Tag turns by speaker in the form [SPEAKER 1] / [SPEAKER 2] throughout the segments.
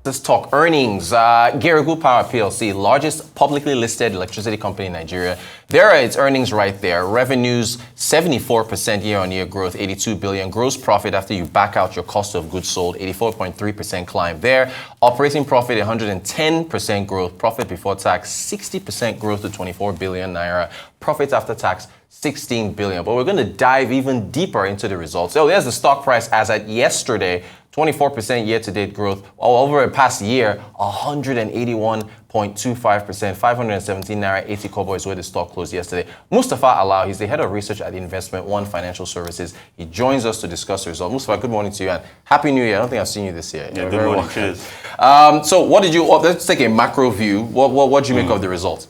[SPEAKER 1] Let's talk earnings. Geregu Power PLC, largest publicly listed electricity company in Nigeria. There are its earnings right there. Revenues, 74% year-on-year growth, 82 billion. Gross profit after you back out your cost of goods sold, 84.3% climb there. Operating profit, 110% growth. Profit before tax, 60% growth to 24 billion naira. Profit after tax, 16 billion. But we're going to dive even deeper into the results. So there's the stock price as at yesterday. 24% year-to-date growth. Over the past year, 181.25%, 517 naira 80 kobo is where the stock closed yesterday. Mustapha Alao, he's the head of research at Investment One Financial Services. He joins us to discuss the result. Mustapha, good morning to you and Happy New Year. I don't think I've seen you this year.
[SPEAKER 2] Yeah, good morning. Cheers.
[SPEAKER 1] So what did you, let's take a macro view. What did you make of the result?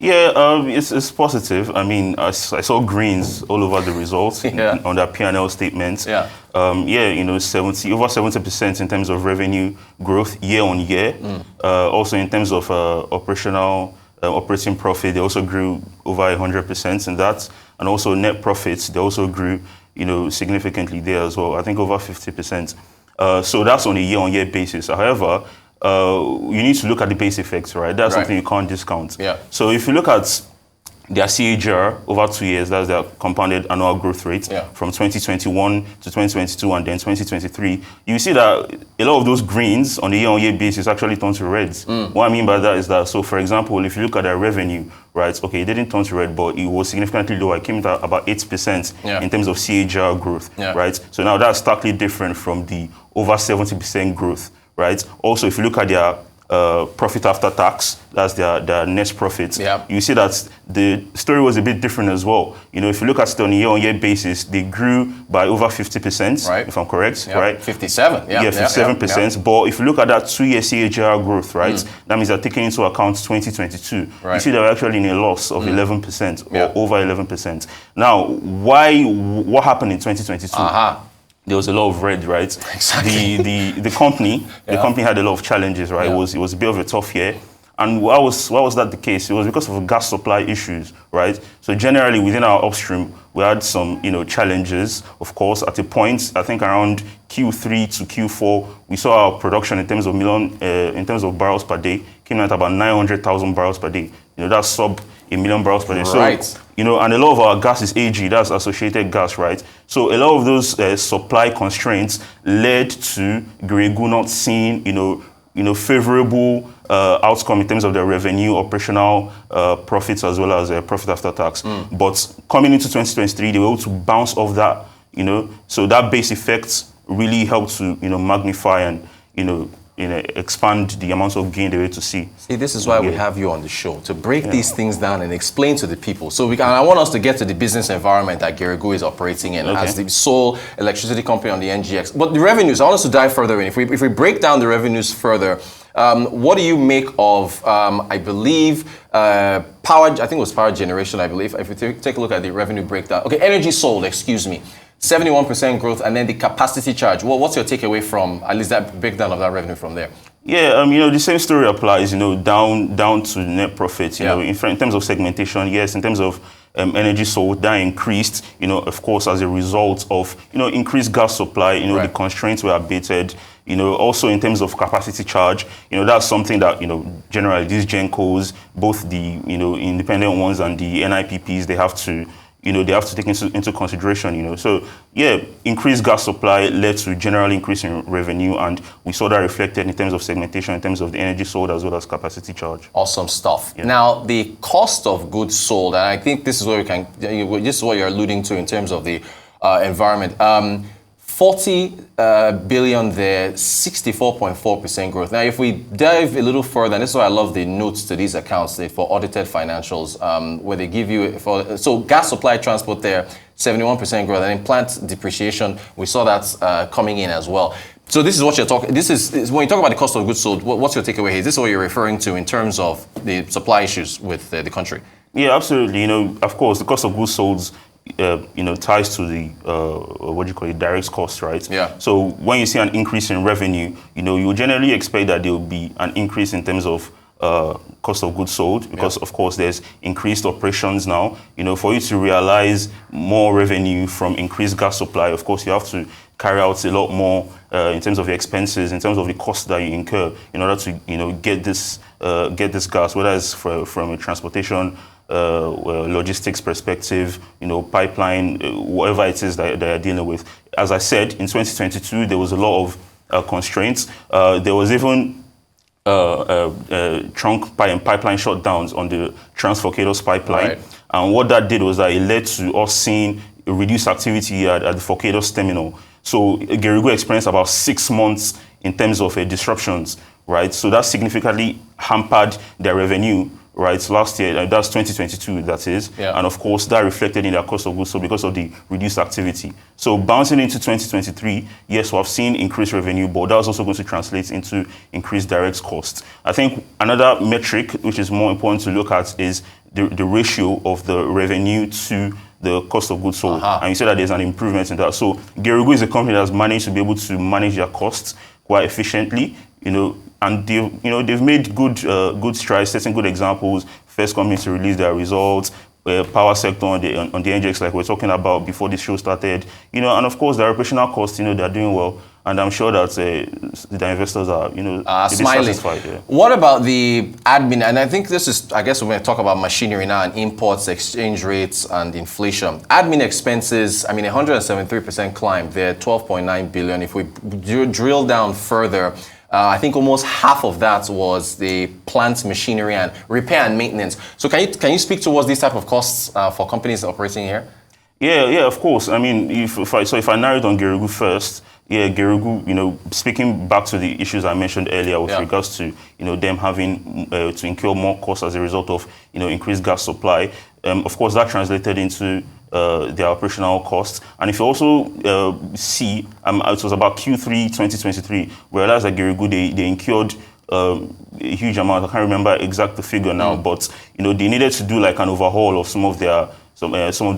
[SPEAKER 2] Yeah, it's positive. I mean, I saw greens all over the results on their P&L statements.
[SPEAKER 1] Yeah.
[SPEAKER 2] Over 70% in terms of revenue growth year on year. Also in terms of operating profit, they also grew over 100% in that, and also net profits, they also grew, significantly there as well. I think over 50%. So that's on a year-on-year basis. However, you need to look at the base effects, right? That's something you can't discount.
[SPEAKER 1] Yeah.
[SPEAKER 2] So if you look at their CAGR over 2 years, that's their compounded annual growth rate from 2021 to 2022 and then 2023, you see that a lot of those greens on a year-on-year basis actually turn to reds. What I mean by that is that, so for example, if you look at their revenue, right, okay, it didn't turn to red, but it was significantly lower. It came at about 8% in terms of CAGR growth, right? So now that's starkly different from the over 70% growth. Right. Also, if you look at their profit after tax, that's their net profit, you see that the story was a bit different as well. If you look at it on a year-on-year basis, they grew by over 50%, if I'm correct, right?
[SPEAKER 1] 57,
[SPEAKER 2] 57%. But if you look at that 2-year CAGR growth, right, that means they're taking into account 2022. You see they're actually in a loss of 11% or over 11%. Now, what happened in 2022? There was a lot of red, right?
[SPEAKER 1] Exactly.
[SPEAKER 2] The company had a lot of challenges, right? It was a bit of a tough year. And why was that the case? It was because of gas supply issues, right? So generally within our upstream, we had some, challenges. Of course, at a point, I think around Q3 to Q4, we saw our production in terms of barrels per day came at about 900,000 barrels per day. That's sub 1 million barrels per day.
[SPEAKER 1] Right.
[SPEAKER 2] So, and a lot of our gas is AG, that's associated gas, right? So a lot of those supply constraints led to Geregu not seeing, favorable outcome in terms of their revenue, operational profits, as well as profit after tax. But coming into 2023, they were able to bounce off that, so that base effect really helped to, magnify and, expand the amount of gain they were to see.
[SPEAKER 1] See, this is why we have you on the show, to break these things down and explain to the people. So I want us to get to the business environment that Geregu is operating in as the sole electricity company on the NGX. But the revenues, I want us to dive further in. If we break down the revenues further, what do you make of, I believe, power, I think it was power generation, I believe. If we take a look at the revenue breakdown. Okay, energy sold, excuse me. 71% growth, and then the capacity charge. Well, what's your takeaway from at least that breakdown of that revenue from there?
[SPEAKER 2] Yeah, the same story applies, down to net profit, in terms of segmentation, yes, in terms of energy sold, that increased, of course, as a result of, increased gas supply, the constraints were abated, also in terms of capacity charge, that's something that, generally these GenCos, both the, independent ones and the NIPPs, they have to take into consideration, So, increased gas supply led to general increase in revenue, and we saw that reflected in terms of segmentation, in terms of the energy sold as well as capacity charge.
[SPEAKER 1] Awesome stuff. Yeah. Now, the cost of goods sold, and I think this is what this is what you're alluding to in terms of the environment. 40 billion there, 64.4% growth. Now, if we dive a little further, and this is why I love the notes to these accounts for audited financials, where they give you, so gas supply transport there, 71% growth, and then plant depreciation, we saw that coming in as well. So this is what you're talking, this is when you talk about the cost of goods sold, what's your takeaway here? Is this what you're referring to in terms of the supply issues with the country? Yeah,
[SPEAKER 2] absolutely. Of course, the cost of goods sold ties to the direct cost, right?
[SPEAKER 1] Yeah.
[SPEAKER 2] So when you see an increase in revenue, you generally expect that there will be an increase in terms of cost of goods sold because, of course, there's increased operations now. For you to realize more revenue from increased gas supply, of course, you have to carry out a lot more in terms of the expenses, in terms of the cost that you incur in order to, get this gas, whether it's from a transportation, logistics perspective, pipeline, whatever it is that they are dealing with. As I said, in 2022, there was a lot of constraints. There was even trunk pipeline shutdowns on the Trans-Forcados pipeline.
[SPEAKER 1] Right. And
[SPEAKER 2] what that did was that it led to us seeing reduced activity at the Forcados terminal. So Geregu experienced about 6 months in terms of disruptions, right? So that significantly hampered their revenue, right? Last year, that's 2022, that is.
[SPEAKER 1] Yeah.
[SPEAKER 2] And of course, that reflected in their cost of goods sold because of the reduced activity. So bouncing into 2023, yes, we have seen increased revenue, but that was also going to translate into increased direct costs. I think another metric, which is more important to look at, is the ratio of the revenue to the cost of goods sold. And you said that there's an improvement in that. So Geregu is a company that's managed to be able to manage their costs quite efficiently, and they've made good strides, setting good examples. First company to release their results, power sector on the NGX, like we were talking about before this show started, and of course the operational costs, they're doing well. And I'm sure that the investors are,
[SPEAKER 1] smiling.
[SPEAKER 2] Satisfied. Yeah.
[SPEAKER 1] What about the admin? And I think this is, I guess we're going to talk about machinery now and imports, exchange rates, and inflation. Admin expenses, 173% climb. They're 12.9 billion. If we drill down further, I think almost half of that was the plant machinery and repair and maintenance. So can you speak towards these type of costs for companies operating here?
[SPEAKER 2] Yeah, of course. If I narrow it on Geregu first, Geregu, speaking back to the issues I mentioned earlier with regards to, them having to incur more costs as a result of, increased gas supply. Of course, that translated into their operational costs. And if you also see, it was about Q3 2023, we realized that Geregu, they incurred a huge amount. I can't remember exact the figure now, but, they needed to do like an overhaul of some of their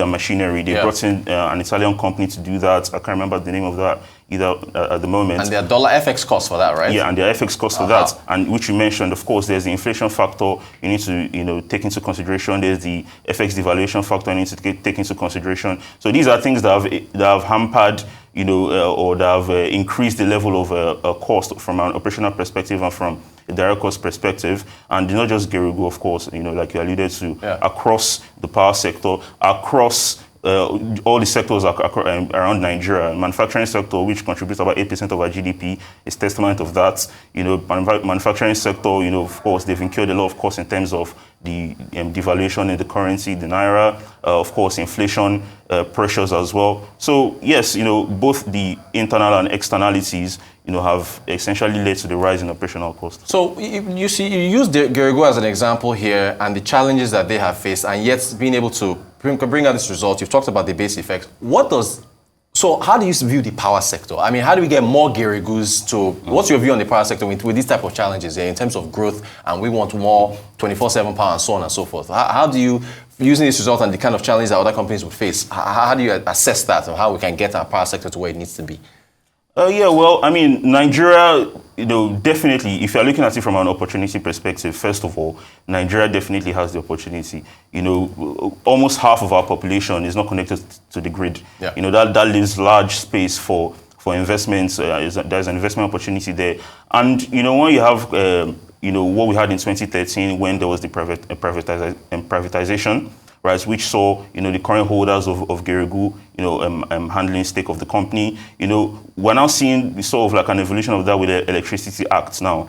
[SPEAKER 2] machinery. They brought in an Italian company to do that. I can't remember the name of that either at the moment.
[SPEAKER 1] And their dollar FX cost for that, right?
[SPEAKER 2] Yeah, and their FX cost for that. And which you mentioned, of course, there's the inflation factor you need to take into consideration. There's the FX devaluation factor you need to take into consideration. So these are things that have hampered, or that have increased the level of cost from an operational perspective and from a direct cost perspective. And not just Geregu, of course, like you alluded to, across the power sector, across all the sectors around Nigeria. Manufacturing sector, which contributes about 8% of our GDP, is testament of that. Manufacturing sector, of course, they've incurred a lot of costs in terms of the devaluation in the currency, the naira, of course, inflation pressures as well. So yes, both the internal and externalities, have essentially led to the rise in operational costs. So
[SPEAKER 1] you use Geregu as an example here and the challenges that they have faced, and yet being able to bring out this result. You've talked about the base effects. So how do you view the power sector? How do we get more Geregus to, what's your view on the power sector with these type of challenges here in terms of growth, and we want more 24/7 power and so on and so forth? How do you, using this result and the kind of challenges that other companies would face, how do you assess that, or how we can get our power sector to where it needs to be?
[SPEAKER 2] Nigeria, definitely, if you're looking at it from an opportunity perspective, first of all, Nigeria definitely has the opportunity. Almost half of our population is not connected to the grid.
[SPEAKER 1] Yeah.
[SPEAKER 2] That leaves large space for investments. There's an investment opportunity there. And, when you have, what we had in 2013 when there was the privatization, right, which saw, the current holders of Geregu, handling stake of the company. We're now seeing sort of like an evolution of that with the Electricity Act now,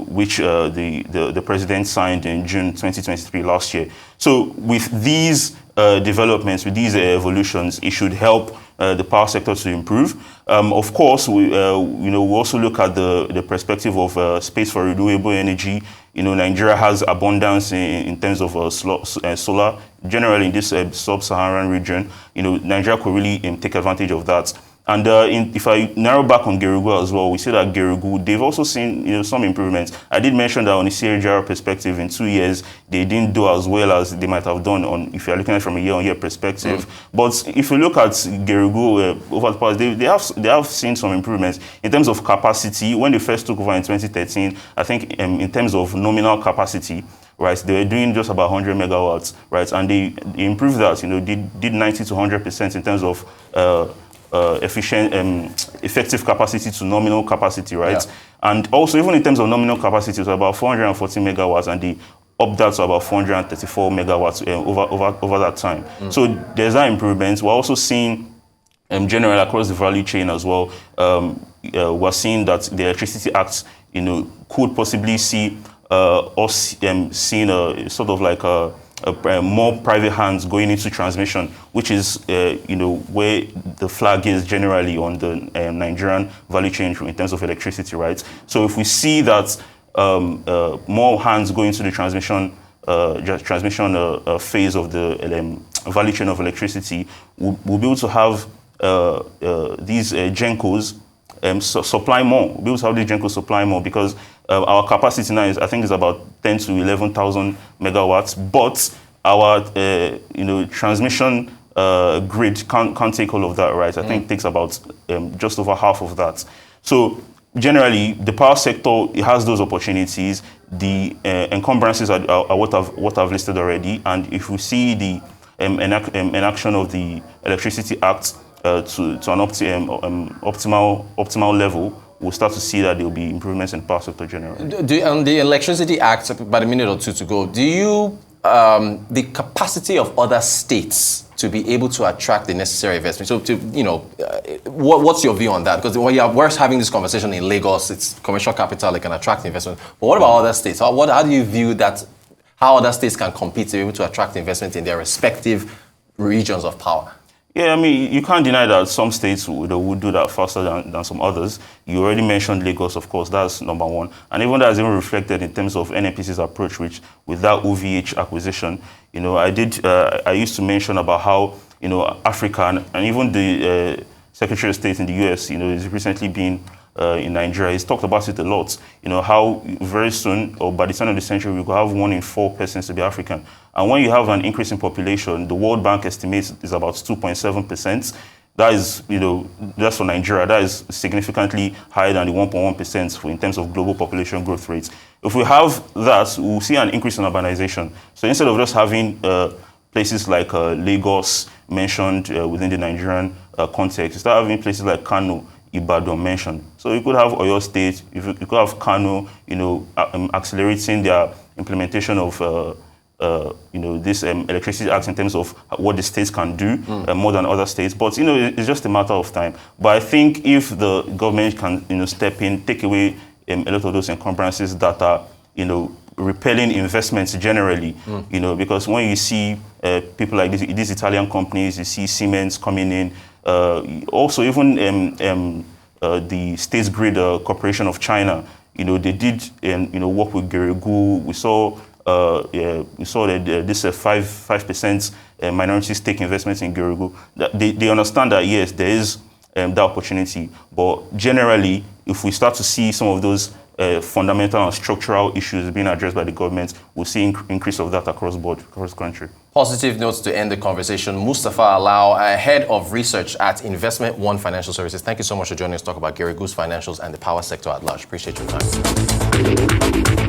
[SPEAKER 2] which the president signed in June 2023 last year. So with these developments, with these evolutions, it should help the power sector to improve. Of course, we also look at the perspective of space for renewable energy. Nigeria has abundance in terms of solar. Generally, in this sub-Saharan region, Nigeria could really take advantage of that. And if I narrow back on Geregu as well, we see that Geregu, they've also seen some improvements. I did mention that on a CAGR perspective, in 2 years, they didn't do as well as they might have done if you're looking at it from a year-on-year perspective. But if you look at Geregu over the past, they have seen some improvements in terms of capacity. When they first took over in 2013, I think in terms of nominal capacity, right, they were doing just about 100 megawatts, right, and they improved that. Did 90 to 100% in terms of effective capacity to nominal capacity, right? Yeah. And also, even in terms of nominal capacity, it was about 440 megawatts, and they upped that to about 434 megawatts over that time. So there's that improvement. We're also seeing, generally across the value chain as well, we're seeing that the Electricity Act, could possibly see us seeing a sort of like more private hands going into transmission, which is, where the flag is generally on the Nigerian value chain in terms of electricity, right? So if we see that more hands go into the transmission phase of the value chain of electricity, we'll be able to have these Gencos supply more. We'll be able to have these Gencos supply more because our capacity now is, I think, is about 10 to 11,000 megawatts, but our transmission grid can't take all of that, right? I think it takes about just over half of that. So generally, the power sector, it has those opportunities. The encumbrances are what I've listed already, and if we see the enaction of the Electricity Act to an optimal level, we'll start to see that there will be improvements in the power sector generally.
[SPEAKER 1] On the Electricity Act, about a minute or two to go, do you, the capacity of other states to be able to attract the necessary investment? So, what's your view on that? Because we're having this conversation in Lagos, it's commercial capital, it can attract investment. But what about other states? How do you view that, how other states can compete to be able to attract investment in their respective regions of power?
[SPEAKER 2] Yeah, I mean, you can't deny that some states would do that faster than some others. You already mentioned Lagos, of course, that's number one. And even that is even reflected in terms of NNPC's approach, which with that OVH acquisition, I used to mention about how, Africa and even the Secretary of State in the US, has recently been in Nigeria. He's talked about it a lot, how very soon, or by the turn of the century, we could have 1 in 4 persons to be African. And when you have an increase in population, the World Bank estimates is about 2.7%. That is, that's for Nigeria. That is significantly higher than the 1.1% in terms of global population growth rates. If we have that, we'll see an increase in urbanization. So instead of just having places like Lagos mentioned within the Nigerian context, you start having places like Kano, Ibadan mentioned. So you could have Oyo State, you could have Kano, accelerating their implementation of this Electricity Act in terms of what the states can do more than other states. But, it's just a matter of time. But I think if the government can, step in, take away a lot of those encumbrances that are, repelling investments generally, because when you see people like these Italian companies, you see Siemens coming in, also even the State Grid Corporation of China, they did work with Geregu. We saw that this 5% minority stake investment in Geregu. They understand that yes, there is that opportunity, but generally, if we start to see some of those fundamental and structural issues being addressed by the government, we'll see increase of that across the country.
[SPEAKER 1] Positive notes to end the conversation. Mustapha Alao, head of research at Investment One Financial Services. Thank you so much for joining us to talk about Geregu's financials and the power sector at large. Appreciate your time.